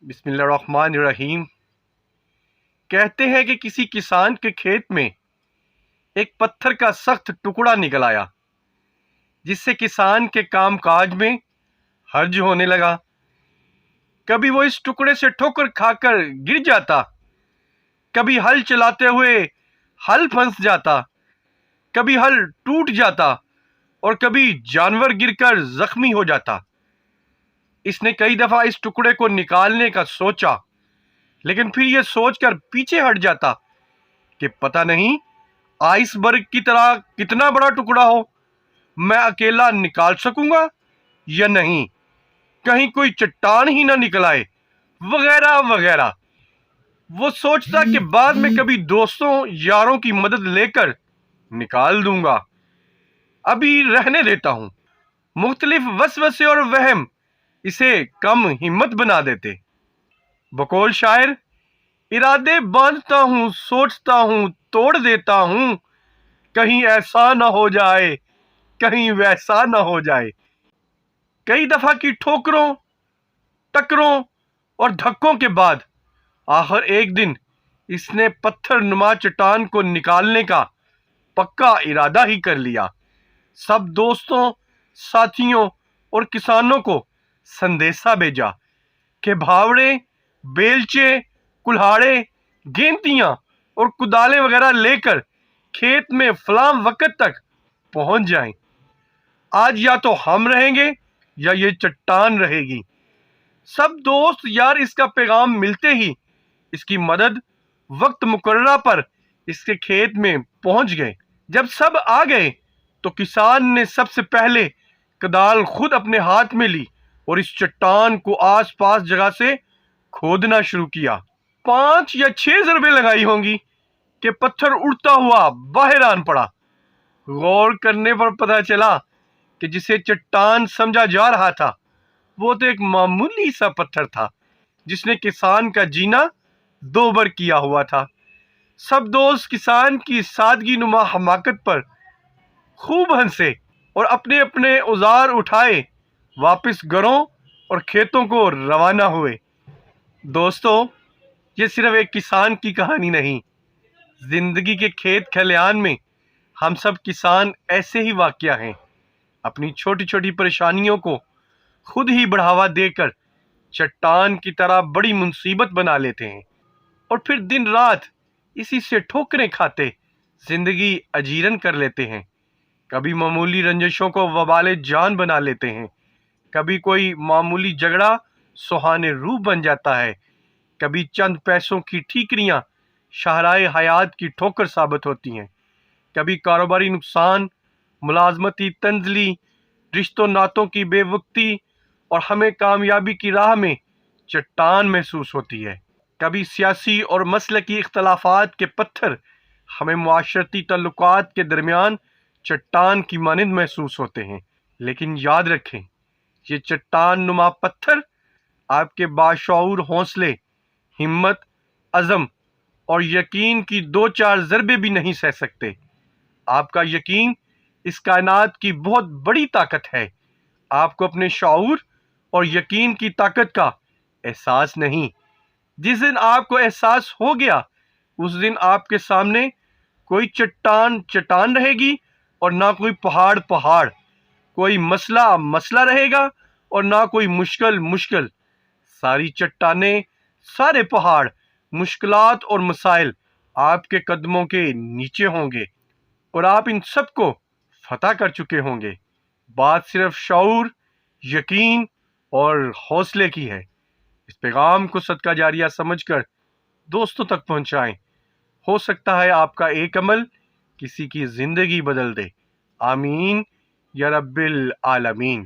بسم اللہ الرحمن الرحیم۔ کہتے ہیں کہ کسی کسان کے کھیت میں ایک پتھر کا سخت ٹکڑا نکل آیا، جس سے کسان کے کام کاج میں حرج ہونے لگا۔ کبھی وہ اس ٹکڑے سے ٹھوکر کھا کر گر جاتا، کبھی ہل چلاتے ہوئے ہل پھنس جاتا، کبھی ہل ٹوٹ جاتا اور کبھی جانور گر کر زخمی ہو جاتا۔ اس نے کئی دفعہ اس ٹکڑے کو نکالنے کا سوچا، لیکن پھر یہ سوچ کر پیچھے ہٹ جاتا کہ پتہ نہیں آئس برگ کی طرح کتنا بڑا ٹکڑا ہو، میں اکیلا نکال سکوں گا یا نہیں، کہیں کوئی چٹان ہی نہ نکل آئے، وغیرہ وغیرہ۔ وہ سوچتا کہ بعد میں کبھی دوستوں یاروں کی مدد لے کر نکال دوں گا، ابھی رہنے دیتا ہوں۔ مختلف وسوسے اور وہم اسے کم ہمت بنا دیتے۔ بقول شاعر، ارادے باندھتا ہوں، سوچتا ہوں، توڑ دیتا ہوں، کہیں ایسا نہ ہو جائے، کہیں ویسا نہ ہو جائے۔ کئی دفعہ کی ٹھوکروں، ٹکروں اور دھکوں کے بعد آخر ایک دن اس نے پتھر نما چٹان کو نکالنے کا پکا ارادہ ہی کر لیا۔ سب دوستوں، ساتھیوں اور کسانوں کو سندیسا بھیجا کہ بھاوڑے، بیلچے، کلہاڑے، گینتیاں اور کدالیں وغیرہ لے کر کھیت میں فلاں وقت تک پہنچ جائیں۔ آج یا تو ہم رہیں گے یا یہ چٹان رہے گی۔ سب دوست یار اس کا پیغام ملتے ہی اس کی مدد وقت مقررہ پر اس کے کھیت میں پہنچ گئے۔ جب سب آ گئے تو کسان نے سب سے پہلے کدال خود اپنے ہاتھ میں لی اور اس چٹان کو آس پاس جگہ سے کھودنا شروع کیا۔ 5 یا 6 ضربیں لگائی ہوں گی کہ پتھر اڑتا ہوا باہر آن پڑا۔ غور کرنے پر پتہ چلا کہ جسے چٹان سمجھا جا رہا تھا وہ تو ایک معمولی سا پتھر تھا، جس نے کسان کا جینا دوبر کیا ہوا تھا۔ سب دوست کسان کی سادگی نما حماقت پر خوب ہنسے اور اپنے اپنے اوزار اٹھائے واپس گھروں اور کھیتوں کو روانہ ہوئے۔ دوستو، یہ صرف ایک کسان کی کہانی نہیں، زندگی کے کھیت کھلیان میں ہم سب کسان ایسے ہی واقعہ ہیں۔ اپنی چھوٹی چھوٹی پریشانیوں کو خود ہی بڑھاوا دے کر چٹان کی طرح بڑی مصیبت بنا لیتے ہیں، اور پھر دن رات اسی سے ٹھوکریں کھاتے زندگی اجیرن کر لیتے ہیں۔ کبھی معمولی رنجشوں کو وبال جان بنا لیتے ہیں، کبھی کوئی معمولی جھگڑا سہانے روح بن جاتا ہے، کبھی چند پیسوں کی ٹھیکریاں شاہراہ حیات کی ٹھوکر ثابت ہوتی ہیں، کبھی کاروباری نقصان، ملازمتی تنزلی، رشتوں ناتوں کی بے وقتی اور ہمیں کامیابی کی راہ میں چٹان محسوس ہوتی ہے۔ کبھی سیاسی اور مسلکی اختلافات کے پتھر ہمیں معاشرتی تعلقات کے درمیان چٹان کی مانند محسوس ہوتے ہیں۔ لیکن یاد رکھیں، یہ چٹان نما پتھر آپ کے باشعور حوصلے، ہمت، عزم اور یقین کی 2-4 ضربے بھی نہیں سہ سکتے۔ آپ کا یقین اس کائنات کی بہت بڑی طاقت ہے۔ آپ کو اپنے شعور اور یقین کی طاقت کا احساس نہیں۔ جس دن آپ کو احساس ہو گیا، اس دن آپ کے سامنے کوئی چٹان رہے گی اور نہ کوئی پہاڑ، کوئی مسئلہ رہے گا اور نہ کوئی مشکل۔ ساری چٹانیں، سارے پہاڑ، مشکلات اور مسائل آپ کے قدموں کے نیچے ہوں گے اور آپ ان سب کو فتح کر چکے ہوں گے۔ بات صرف شعور، یقین اور حوصلے کی ہے۔ اس پیغام کو صدقہ جاریہ سمجھ کر دوستوں تک پہنچائیں۔ ہو سکتا ہے آپ کا ایک عمل کسی کی زندگی بدل دے۔ آمین یا رب العالمین۔